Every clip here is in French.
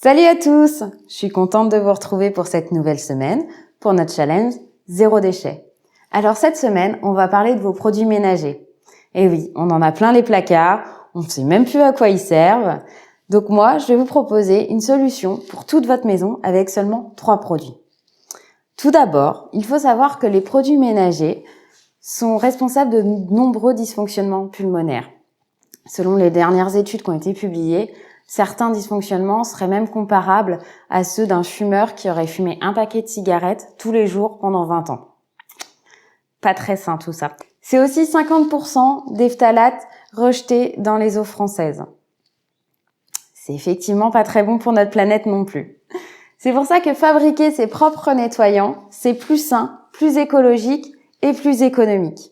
Salut à tous! Je suis contente de vous retrouver pour cette nouvelle semaine, pour notre challenge Zéro déchet. Alors cette semaine, on va parler de vos produits ménagers. Et oui, on en a plein les placards, on ne sait même plus à quoi ils servent. Donc moi, je vais vous proposer une solution pour toute votre maison avec seulement 3 produits. Tout d'abord, il faut savoir que les produits ménagers sont responsables de nombreux dysfonctionnements pulmonaires. Selon les dernières études qui ont été publiées, certains dysfonctionnements seraient même comparables à ceux d'un fumeur qui aurait fumé un paquet de cigarettes tous les jours pendant 20 ans. Pas très sain tout ça. C'est aussi 50% des phtalates rejetés dans les eaux françaises. C'est effectivement pas très bon pour notre planète non plus. C'est pour ça que fabriquer ses propres nettoyants, c'est plus sain, plus écologique et plus économique.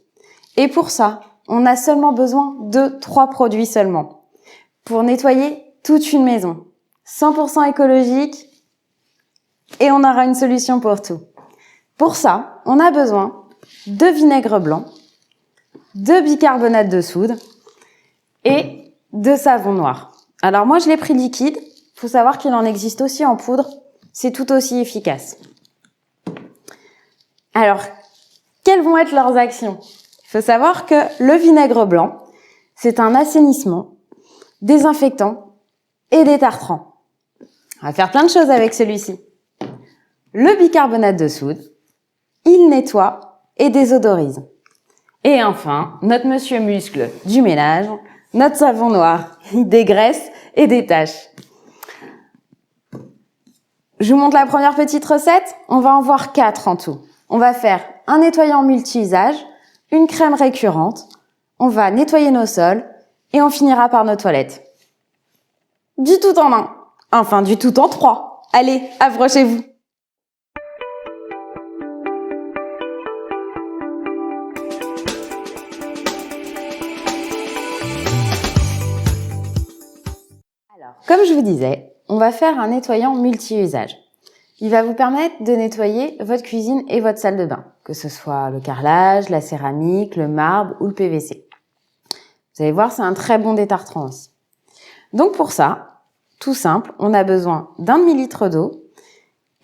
Et pour ça, on a seulement besoin de 3 produits seulement pour nettoyer toute une maison. 100% écologique et on aura une solution pour tout. Pour ça, on a besoin de vinaigre blanc, de bicarbonate de soude et de savon noir. Alors moi, je l'ai pris liquide. Il faut savoir qu'il en existe aussi en poudre. C'est tout aussi efficace. Alors, quelles vont être leurs actions? Il faut savoir que le vinaigre blanc, c'est un assainissement, désinfectant et détartrant. On va faire plein de choses avec celui-ci. Le bicarbonate de soude, il nettoie et désodorise. Et enfin, notre monsieur muscle du ménage, notre savon noir, il dégraisse et détache. Je vous montre la première petite recette. On va en voir 4 en tout. On va faire un nettoyant multi-usage, une crème récurrente, on va nettoyer nos sols et on finira par nos toilettes. Du tout en un. Enfin, du tout en 3. Allez, approchez-vous. Alors, comme je vous disais, on va faire un nettoyant multi-usage. Il va vous permettre de nettoyer votre cuisine et votre salle de bain, que ce soit le carrelage, la céramique, le marbre ou le PVC. Vous allez voir, c'est un très bon détartrant aussi. Donc pour ça, tout simple, on a besoin d'1 demi-litre d'eau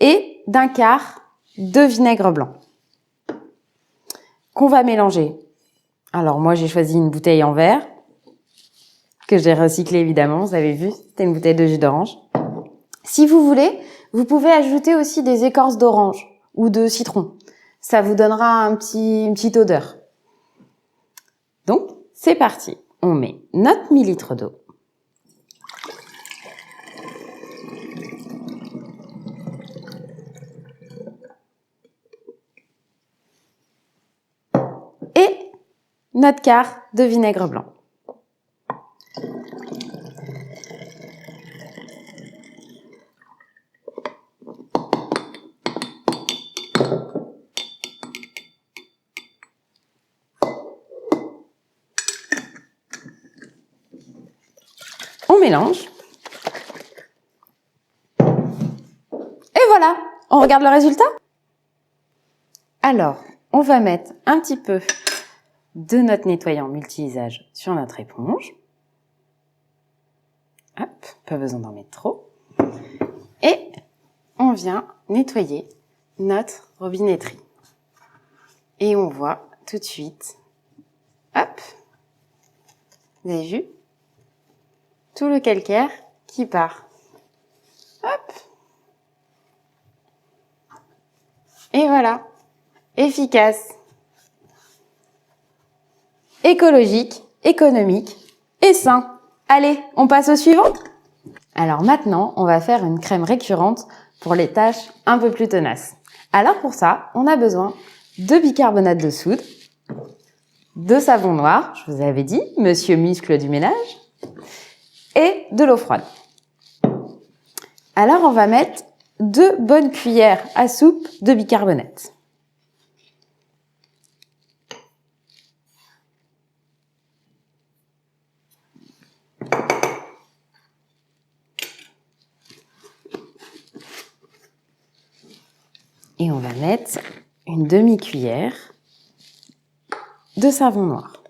et d'un quart de vinaigre blanc qu'on va mélanger. Alors moi, j'ai choisi une bouteille en verre que j'ai recyclée évidemment, vous avez vu, c'était une bouteille de jus d'orange. Si vous voulez, vous pouvez ajouter aussi des écorces d'orange ou de citron. Ça vous donnera une petite odeur. Donc, c'est parti. On met notre millilitre d'eau. Et notre quart de vinaigre blanc. On mélange. Et voilà, on regarde le résultat? Alors, on va mettre un petit peu de notre nettoyant multi-usage sur notre éponge. Hop, pas besoin d'en mettre trop. Et on vient nettoyer notre robinetterie. Et on voit tout de suite, hop, vous avez vu? Tout le calcaire qui part. Hop. Et voilà, efficace, écologique, économique et sain. Allez, on passe au suivant. Alors maintenant, on va faire une crème récurrente pour les tâches un peu plus tenaces. Alors pour ça, on a besoin de bicarbonate de soude, de savon noir, je vous avais dit, monsieur muscle du ménage, et de l'eau froide. Alors on va mettre 2 bonnes cuillères à soupe de bicarbonate. Et on va mettre une demi-cuillère de savon noir.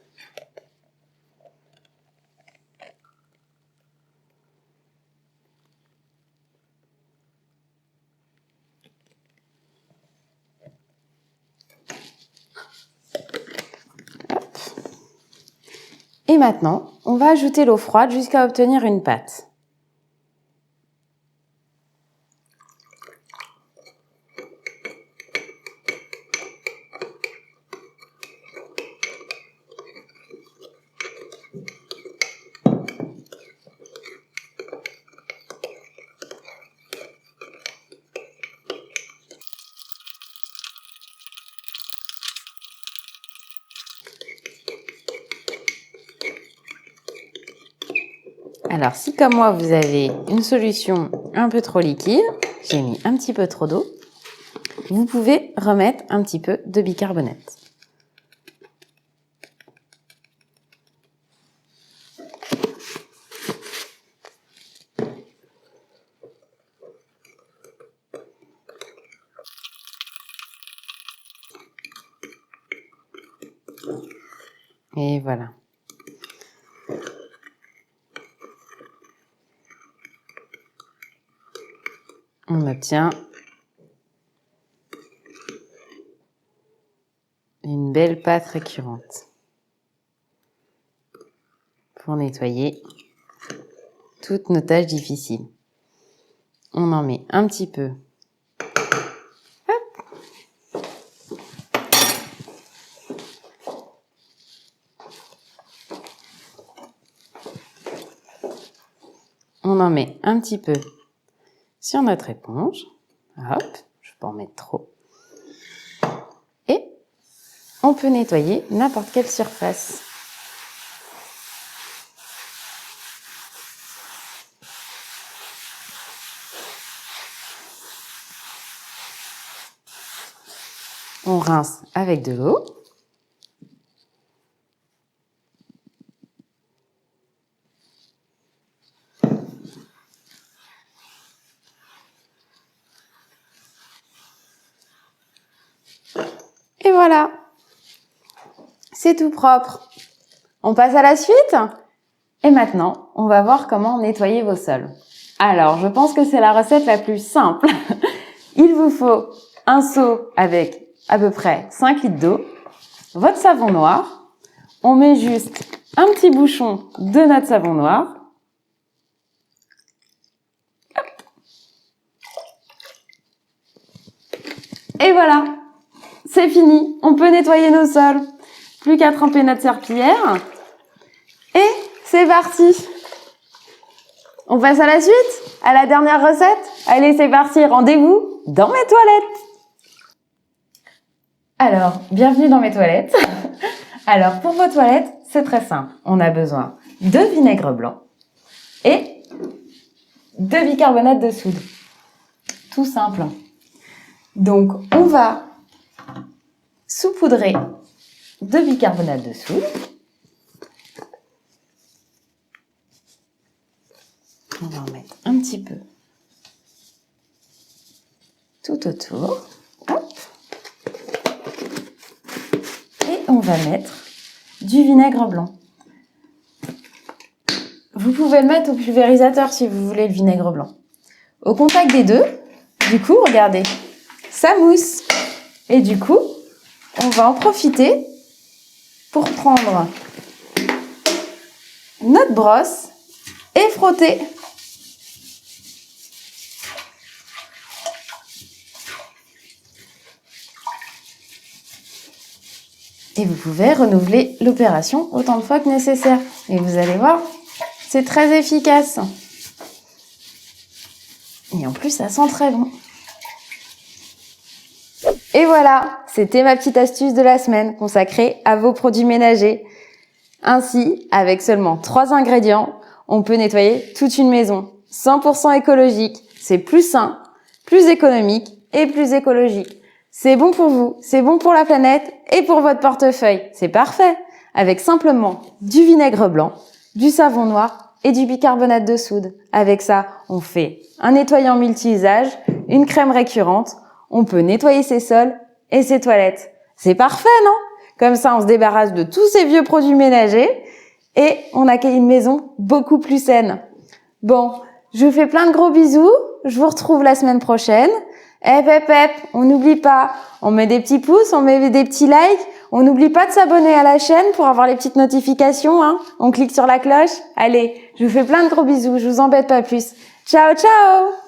Et maintenant, on va ajouter l'eau froide jusqu'à obtenir une pâte. Alors, si comme moi, vous avez une solution un peu trop liquide, j'ai mis un petit peu trop d'eau, vous pouvez remettre un petit peu de bicarbonate. Et voilà. On obtient une belle pâte récurrente pour nettoyer toutes nos tâches difficiles. On en met un petit peu. Hop. On en met un petit peu sur notre éponge. Hop, je peux en mettre trop. Et on peut nettoyer n'importe quelle surface. On rince avec de l'eau. Et voilà, c'est tout propre. On passe à la suite. Et maintenant, on va voir comment nettoyer vos sols. Alors, je pense que c'est la recette la plus simple. Il vous faut un seau avec à peu près 5 litres d'eau, votre savon noir. On met juste un petit bouchon de notre savon noir. Hop. Et voilà, c'est fini. On peut nettoyer nos sols. Plus qu'à tremper notre serpillière. Et c'est parti. On passe à la suite, à la dernière recette. Allez, c'est parti, rendez-vous dans mes toilettes. Alors, bienvenue dans mes toilettes. Alors, pour vos toilettes, c'est très simple. On a besoin de vinaigre blanc et de bicarbonate de soude. Tout simple. Donc, on va saupoudrer de bicarbonate de soude. On va en mettre un petit peu tout autour. Hop. Et on va mettre du vinaigre blanc. Vous pouvez le mettre au pulvérisateur si vous voulez le vinaigre blanc. Au contact des deux, du coup, regardez, ça mousse. Et du coup, on va en profiter pour prendre notre brosse et frotter. Et vous pouvez renouveler l'opération autant de fois que nécessaire. Et vous allez voir, c'est très efficace. Et en plus, ça sent très bon. Et voilà, c'était ma petite astuce de la semaine consacrée à vos produits ménagers. Ainsi, avec seulement 3 ingrédients, on peut nettoyer toute une maison. 100% écologique, c'est plus sain, plus économique et plus écologique. C'est bon pour vous, c'est bon pour la planète et pour votre portefeuille. C'est parfait. Avec simplement du vinaigre blanc, du savon noir et du bicarbonate de soude. Avec ça, on fait un nettoyant multi-usage, une crème récurrente. On peut nettoyer ses sols et ses toilettes. C'est parfait, non? Comme ça, on se débarrasse de tous ces vieux produits ménagers et on accueille une maison beaucoup plus saine. Bon, je vous fais plein de gros bisous. Je vous retrouve la semaine prochaine. On n'oublie pas, on met des petits pouces, on met des petits likes, On n'oublie pas de s'abonner à la chaîne pour avoir les petites notifications, hein. On clique sur la cloche. Allez, je vous fais plein de gros bisous, je vous embête pas plus. Ciao, ciao!